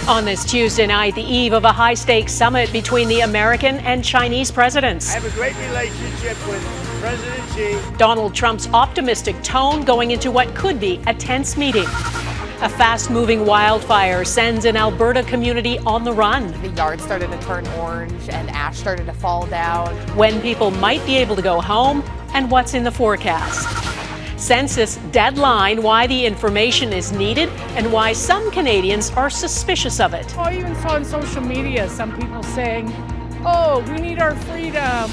On this Tuesday night, the eve of a high-stakes summit between the American and Chinese presidents. I have a great relationship with President Xi. Donald Trump's optimistic tone going into what could be a tense meeting. A fast-moving wildfire sends an Alberta community on the run. The yard started to turn orange and ash started to fall down. When people might be able to go home and what's in the forecast. Census deadline, why the information is needed and why some Canadians are suspicious of it. I even saw on social media some people saying, oh, we need our freedom.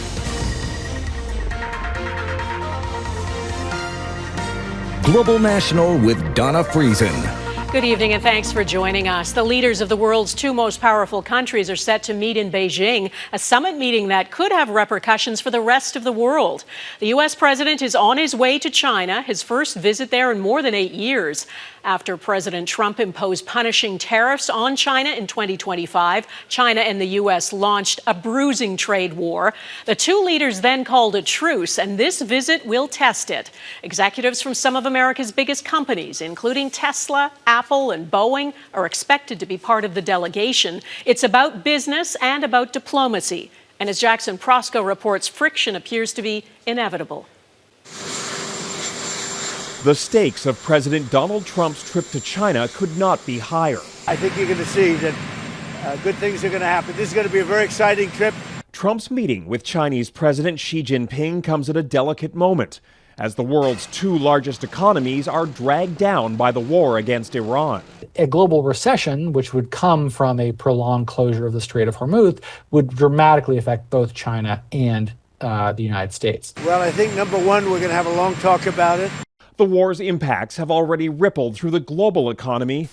Global National with Donna Friesen. Good evening and thanks for joining us. The leaders of the world's two most powerful countries are set to meet in Beijing, a summit meeting that could have repercussions for the rest of the world. The U.S. president is on his way to China, his first visit there in more than 8 years. After President Trump imposed punishing tariffs on China in 2025, China and the U.S. launched a bruising trade war. The two leaders then called a truce, and this visit will test it. Executives from some of America's biggest companies, including Tesla, Apple, and Boeing, are expected to be part of the delegation. It's about business and about diplomacy. And as Jackson Proskow reports, friction appears to be inevitable. The stakes of President Donald Trump's trip to China could not be higher. I think you're going to see that good things are going to happen. This is going to be a very exciting trip. Trump's meeting with Chinese President Xi Jinping comes at a delicate moment, as the world's two largest economies are dragged down by the war against Iran. A global recession, which would come from a prolonged closure of the Strait of Hormuz, would dramatically affect both China and the United States. Well, I think, number one, we're going to have a long talk about it. The war's impacts have already rippled through the global economy.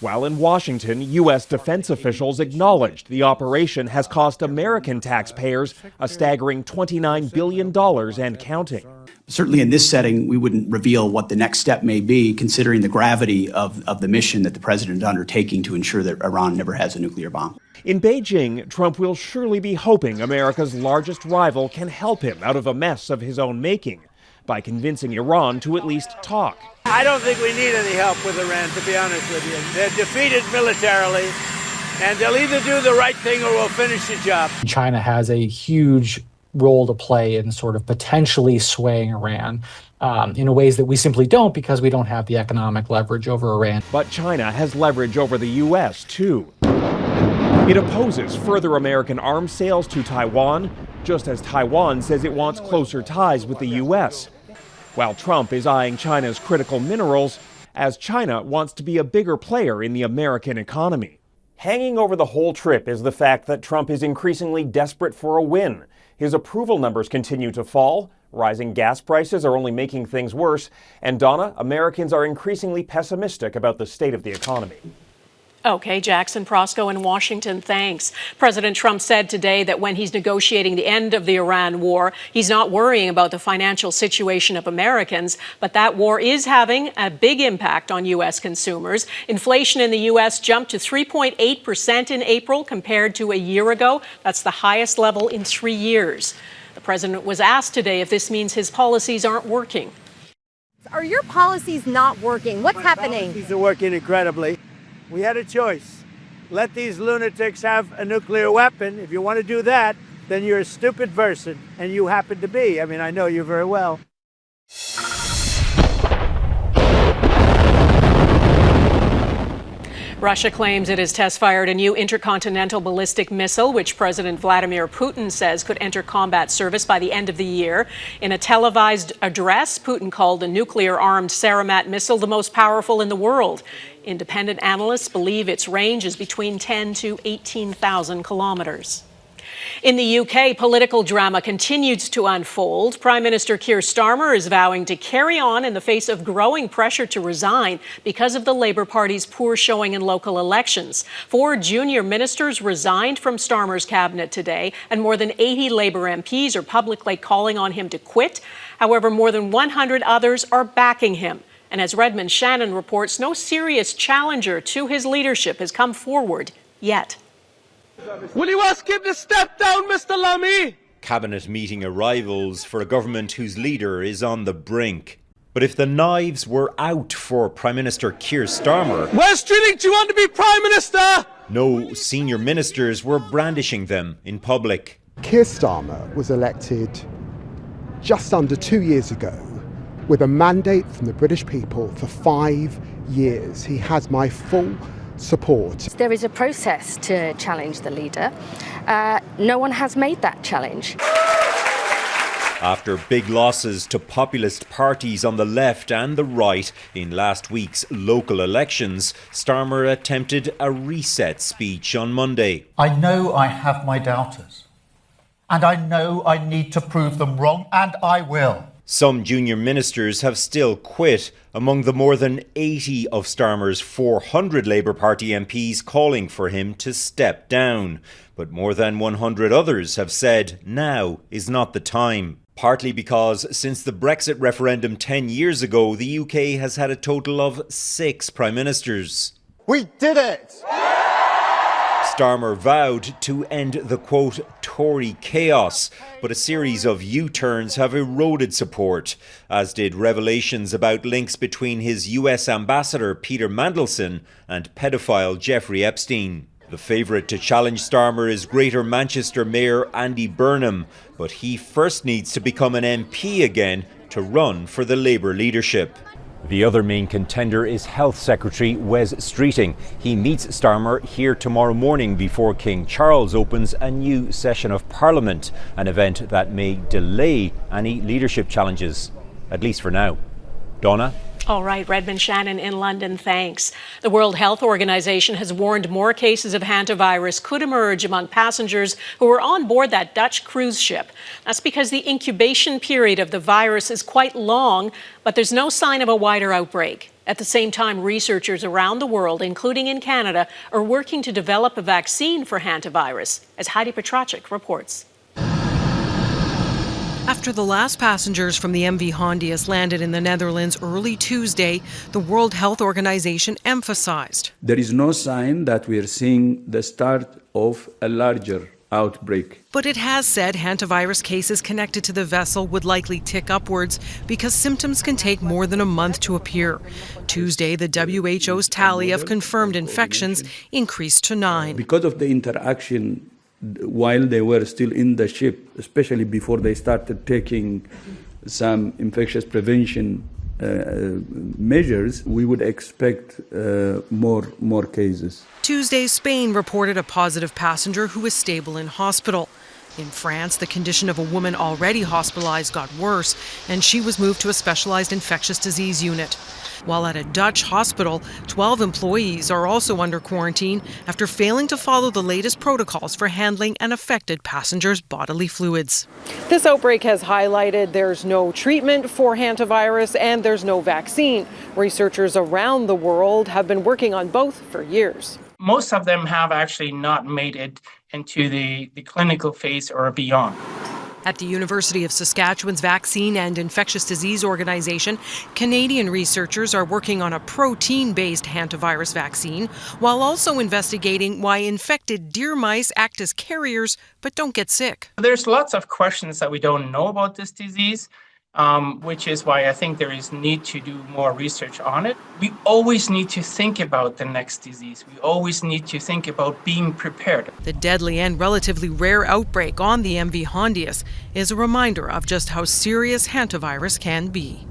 While in Washington, U.S. defense officials acknowledged the operation has cost American taxpayers a staggering $29 billion and counting. Certainly in this setting, we wouldn't reveal what the next step may be, considering the gravity of the mission that the president is undertaking to ensure that Iran never has a nuclear bomb. In Beijing, Trump will surely be hoping America's largest rival can help him out of a mess of his own making by convincing Iran to at least talk. I don't think we need any help with Iran, to be honest with you. They're defeated militarily, and they'll either do the right thing or we'll finish the job. China has a huge role to play in sort of potentially swaying Iran in ways that we simply don't, because we don't have the economic leverage over Iran. But China has leverage over the U.S., too. It opposes further American arms sales to Taiwan, just as Taiwan says it wants closer ties with the U.S., while Trump is eyeing China's critical minerals, as China wants to be a bigger player in the American economy. Hanging over the whole trip is the fact that Trump is increasingly desperate for a win. His approval numbers continue to fall, rising gas prices are only making things worse, and Donna, Americans are increasingly pessimistic about the state of the economy. Okay, Jackson Proskow in Washington, thanks. President Trump said today that when he's negotiating the end of the Iran war, he's not worrying about the financial situation of Americans, but that war is having a big impact on U.S. consumers. Inflation in the U.S. jumped to 3.8% in April compared to a year ago. That's the highest level in 3 years. The president was asked today if this means his policies aren't working. Are your policies not working? What's happening? Policies are working incredibly. We had a choice. Let these lunatics have a nuclear weapon. If you want to do that, then you're a stupid person, and you happen to be. I mean, I know you very well. Russia claims it has test-fired a new intercontinental ballistic missile, which President Vladimir Putin says could enter combat service by the end of the year. In a televised address, Putin called the nuclear-armed Sarmat missile the most powerful in the world. Independent analysts believe its range is between 10 to 18,000 kilometers. In the UK, political drama continues to unfold. Prime Minister Keir Starmer is vowing to carry on in the face of growing pressure to resign because of the Labour Party's poor showing in local elections. 4 junior ministers resigned from Starmer's cabinet today, and more than 80 Labour MPs are publicly calling on him to quit. However, more than 100 others are backing him. And as Redmond Shannon reports, no serious challenger to his leadership has come forward yet. Will you ask him to step down, Mr. Lammy? Cabinet meeting arrivals for a government whose leader is on the brink. But if the knives were out for Prime Minister Keir Starmer, Where's treating you want to be Prime Minister? no senior ministers were brandishing them in public. Keir Starmer was elected just under 2 years ago with a mandate from the British people for 5 years. He has my full support. There is a process to challenge the leader. No one has made that challenge. After big losses to populist parties on the left and the right in last week's local elections, Starmer attempted a reset speech on Monday. I know I have my doubters, and I know I need to prove them wrong, and I will. Some junior ministers have still quit, among the more than 80 of Starmer's 400 Labour Party MPs calling for him to step down. But more than 100 others have said now is not the time. Partly because since the Brexit referendum 10 years ago, the UK has had a total of 6 prime ministers. We did it! Starmer vowed to end the, quote, Tory chaos, but a series of U-turns have eroded support, as did revelations about links between his US ambassador Peter Mandelson and pedophile Jeffrey Epstein. The favourite to challenge Starmer is Greater Manchester Mayor Andy Burnham, but he first needs to become an MP again to run for the Labour leadership. The other main contender is Health Secretary Wes Streeting. He meets Starmer here tomorrow morning before King Charles opens a new session of Parliament, an event that may delay any leadership challenges, at least for now. Donna? All right, Redmond Shannon in London, thanks. The World Health Organization has warned more cases of hantavirus could emerge among passengers who were on board that Dutch cruise ship. That's because the incubation period of the virus is quite long, but there's no sign of a wider outbreak. At the same time, researchers around the world, including in Canada, are working to develop a vaccine for hantavirus, as Heidi Petracek reports. After the last passengers from the MV Hondius landed in the Netherlands early Tuesday, the World Health Organization emphasized there is no sign that we are seeing the start of a larger outbreak. But it has said hantavirus cases connected to the vessel would likely tick upwards because symptoms can take more than a month to appear. Tuesday, the WHO's tally of confirmed infections increased to 9. Because of the interaction while they were still in the ship, especially before they started taking some infectious prevention measures, we would expect more cases. Tuesday, Spain reported a positive passenger who is stable in hospital. In France, the condition of a woman already hospitalized got worse, and she was moved to a specialized infectious disease unit. While at a Dutch hospital, 12 employees are also under quarantine after failing to follow the latest protocols for handling an affected passenger's bodily fluids. This outbreak has highlighted there's no treatment for hantavirus and there's no vaccine. Researchers around the world have been working on both for years. Most of them have actually not made it into the clinical phase or beyond. At the University of Saskatchewan's Vaccine and Infectious Disease Organization, Canadian researchers are working on a protein-based hantavirus vaccine while also investigating why infected deer mice act as carriers but don't get sick. There's lots of questions that we don't know about this disease, which is why I think there is need to do more research on it. We always need to think about the next disease. We always need to think about being prepared. The deadly and relatively rare outbreak on the MV Hondius is a reminder of just how serious hantavirus can be.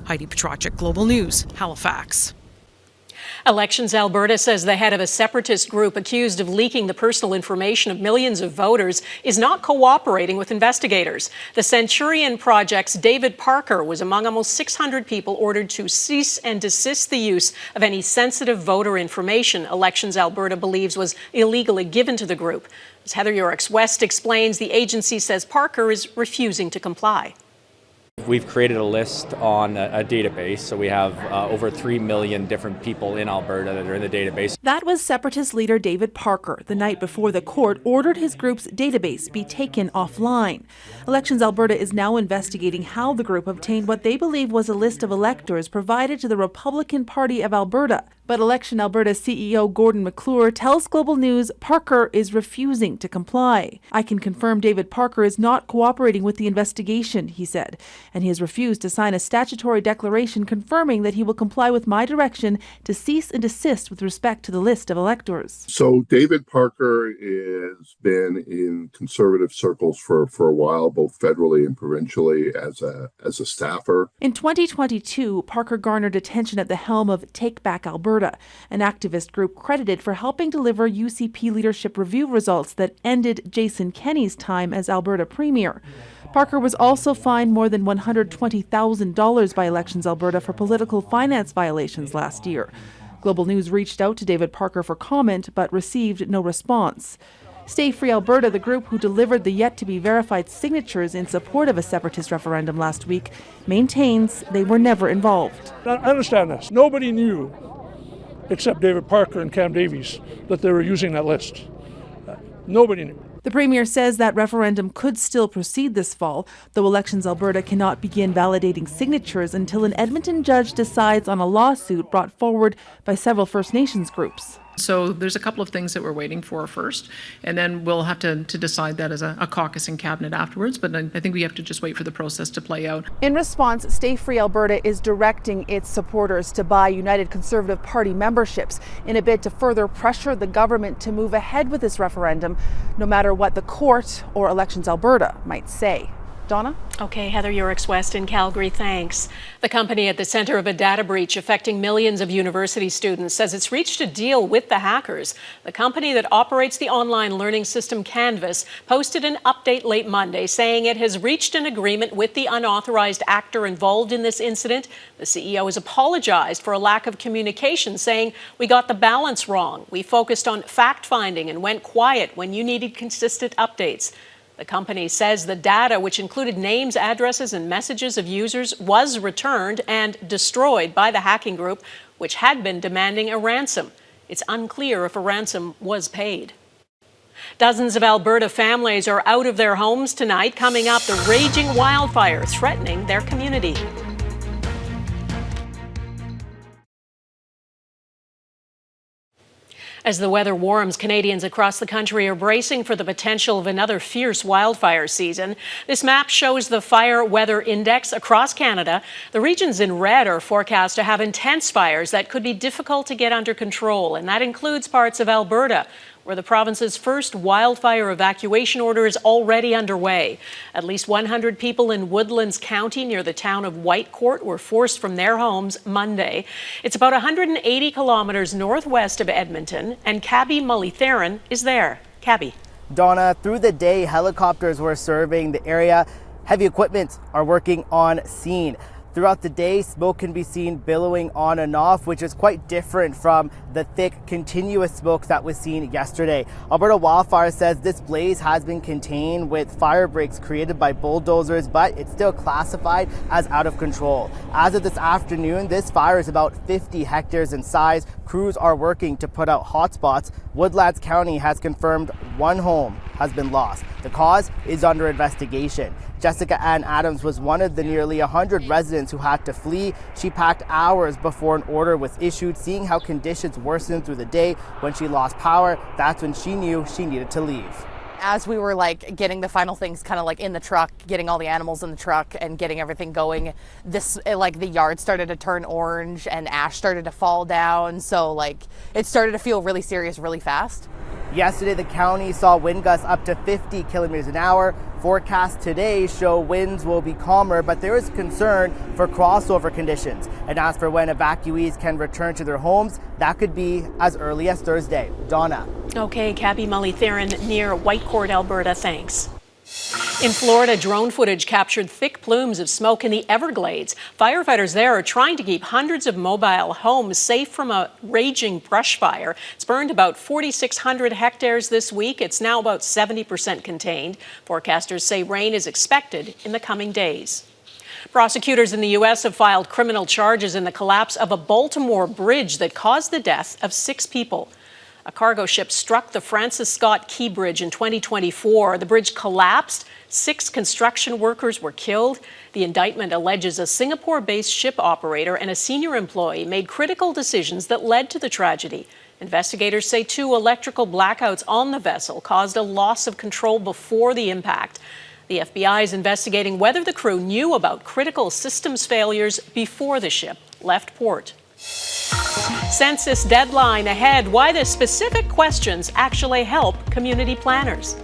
Heidi Petracek, Global News, Halifax. Elections Alberta says the head of a separatist group accused of leaking the personal information of millions of voters is not cooperating with investigators. The Centurion Project's David Parker was among almost 600 people ordered to cease and desist the use of any sensitive voter information Elections Alberta believes was illegally given to the group. As Heather Yorks-West explains, the agency says Parker is refusing to comply. We've created a list on a database, so we have over 3 million different people in Alberta that are in the database. That was Separatist leader David Parker the night before the court ordered his group's database be taken offline. Elections Alberta is now investigating how the group obtained what they believe was a list of electors provided to the Republican Party of Alberta, but But Election Alberta CEO Gordon McClure tells Global News Parker is refusing to comply. I can confirm David Parker is not cooperating with the investigation, he said, and he has refused to sign a statutory declaration confirming that he will comply with my direction to cease and desist with respect to the list of electors. So David Parker has been in conservative circles for a while, both federally and provincially, as a staffer. In 2022, Parker garnered attention at the helm of Take Back Alberta, an activist group credited for helping deliver UCP leadership review results that ended Jason Kenney's time as Alberta Premier. Parker was also fined more than $120,000 by Elections Alberta for political finance violations last year. Global News reached out to David Parker for comment but received no response. Stay Free Alberta, the group who delivered the yet-to-be-verified signatures in support of a separatist referendum last week, maintains they were never involved. I understand this. Nobody knew, except David Parker and Cam Davies, that they were using that list. Nobody knew. The Premier says that referendum could still proceed this fall, though Elections Alberta cannot begin validating signatures until an Edmonton judge decides on a lawsuit brought forward by several First Nations groups. So there's a couple of things that we're waiting for first, and then we'll have to decide that as a caucus and cabinet afterwards, but I think we have to just wait for the process to play out. In response, Stay Free Alberta is directing its supporters to buy United Conservative Party memberships in a bid to further pressure the government to move ahead with this referendum, no matter what the court or Elections Alberta might say. Donna? Okay, Heather Urix-West in Calgary, thanks. The company at the center of a data breach affecting millions of university students says it's reached a deal with the hackers. The company that operates the online learning system Canvas posted an update late Monday saying it has reached an agreement with the unauthorized actor involved in this incident. The CEO has apologized for a lack of communication, saying, "We got the balance wrong. We focused on fact-finding and went quiet when you needed consistent updates." The company says the data, which included names, addresses, and messages of users, was returned and destroyed by the hacking group, which had been demanding a ransom. It's unclear if a ransom was paid. Dozens of Alberta families are out of their homes tonight. Coming up, the raging wildfire threatening their community. As the weather warms, Canadians across the country are bracing for the potential of another fierce wildfire season. This map shows the fire weather index across Canada. The regions in red are forecast to have intense fires that could be difficult to get under control, and that includes parts of Alberta, where the province's first wildfire evacuation order is already underway. At least 100 people in Woodlands County near the town of Whitecourt were forced from their homes Monday. It's about 180 kilometers northwest of Edmonton, and Cabby Mullytheron is there. Cabby. Donna, through the day, helicopters were surveying the area. Heavy equipment are working on scene. Throughout the day, smoke can be seen billowing on and off, which is quite different from the thick, continuous smoke that was seen yesterday. Alberta Wildfire says this blaze has been contained with fire breaks created by bulldozers, but it's still classified as out of control. As of this afternoon, this fire is about 50 hectares in size. Crews are working to put out hotspots. Woodlands County has confirmed one home has been lost. The cause is under investigation. Jessica Ann Adams was one of the nearly 100 residents who had to flee. She packed hours before an order was issued. Seeing how conditions worsened through the day when she lost power, that's when she knew she needed to leave. As we were getting the final things kind of in the truck, getting all the animals in the truck and getting everything going, the yard started to turn orange and ash started to fall down. So it started to feel really serious really fast. Yesterday, the county saw wind gusts up to 50 kilometers an hour. Forecasts today show winds will be calmer, but there is concern for crossover conditions. And as for when evacuees can return to their homes, that could be as early as Thursday. Donna. Okay, Cabby Mullytheron near Whitecourt, Alberta. Thanks. In Florida, drone footage captured thick plumes of smoke in the Everglades. Firefighters there are trying to keep hundreds of mobile homes safe from a raging brush fire. It's burned about 4,600 hectares this week. It's now about 70% contained. Forecasters say rain is expected in the coming days. Prosecutors in the U.S. have filed criminal charges in the collapse of a Baltimore bridge that caused the death of 6 people. A cargo ship struck the Francis Scott Key Bridge in 2024. The bridge collapsed. 6 construction workers were killed. The indictment alleges a Singapore-based ship operator and a senior employee made critical decisions that led to the tragedy. Investigators say 2 electrical blackouts on the vessel caused a loss of control before the impact. The FBI is investigating whether the crew knew about critical systems failures before the ship left port. Census deadline ahead. Why the specific questions actually help community planners.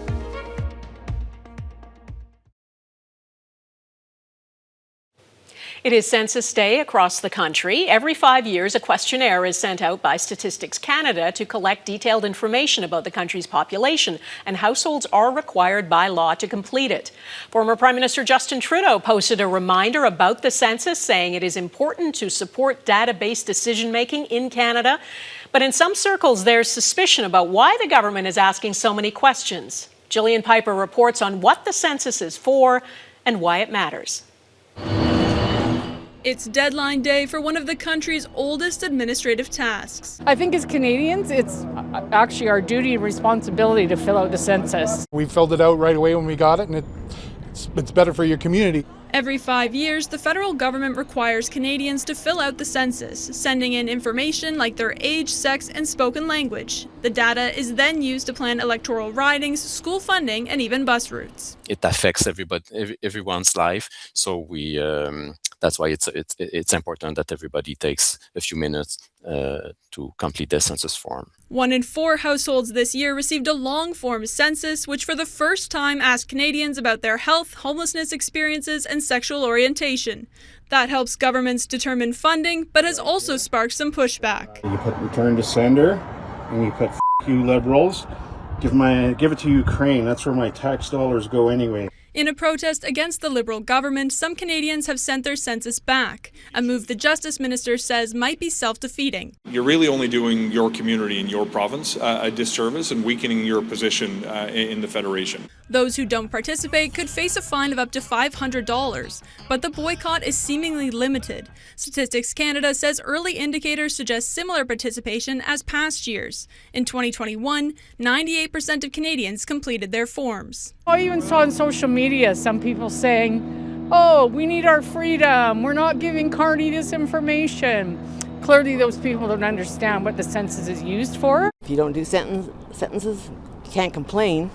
It is Census Day across the country. Every 5 years, a questionnaire is sent out by Statistics Canada to collect detailed information about the country's population, and households are required by law to complete it. Former Prime Minister Justin Trudeau posted a reminder about the census, saying it is important to support data-based decision-making in Canada. But in some circles, there's suspicion about why the government is asking so many questions. Gillian Piper reports on what the census is for and why it matters. It's deadline day for one of the country's oldest administrative tasks. I think as Canadians, it's actually our duty and responsibility to fill out the census. We filled it out right away when we got it, and it's better for your community. Every 5 years, the federal government requires Canadians to fill out the census, sending in information like their age, sex, and spoken language. The data is then used to plan electoral ridings, school funding, and even bus routes. It affects everyone's life, so that's why it's important that everybody takes a few minutes to complete the census form. 1 in 4 households this year received a long-form census, which for the first time asked Canadians about their health, homelessness experiences, and sexual orientation. That helps governments determine funding, but has also sparked some pushback. You put return to sender, and you put you liberals. Give it to Ukraine. That's where my tax dollars go anyway. In a protest against the Liberal government, some Canadians have sent their census back, a move the Justice Minister says might be self-defeating. You're really only doing your community and your province a disservice and weakening your position in the Federation. Those who don't participate could face a fine of up to $500, but the boycott is seemingly limited. Statistics Canada says early indicators suggest similar participation as past years. In 2021, 98% of Canadians completed their forms. I even saw on social media some people saying, oh, we need our freedom, we're not giving Carney this information. Clearly those people don't understand what the census is used for. If you don't do sentences, you can't complain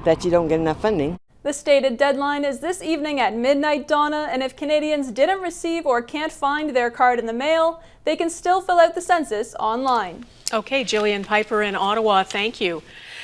that you don't get enough funding. The stated deadline is this evening at midnight, Donna, and if Canadians didn't receive or can't find their card in the mail, they can still fill out the census online. Okay, Gillian Piper in Ottawa, thank you.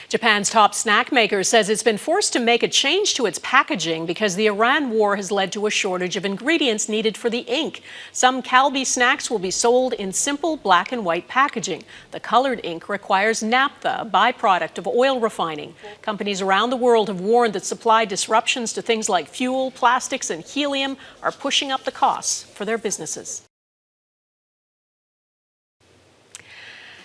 Japan's top snack maker says it's been forced to make a change to its packaging because the Iran war has led to a shortage of ingredients needed for the ink. Some Calbee snacks will be sold in simple black and white packaging. The colored ink requires naphtha, a byproduct of oil refining. Companies around the world have warned that supply disruptions to things like fuel, plastics, and helium are pushing up the costs for their businesses.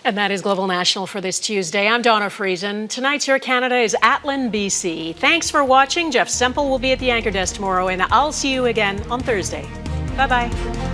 And that is Global National for this Tuesday. I'm Donna Friesen. Tonight's Your Canada is Atlin, BC. Thanks for watching. Jeff Semple will be at the anchor desk tomorrow, and I'll see you again on Thursday. Bye-bye.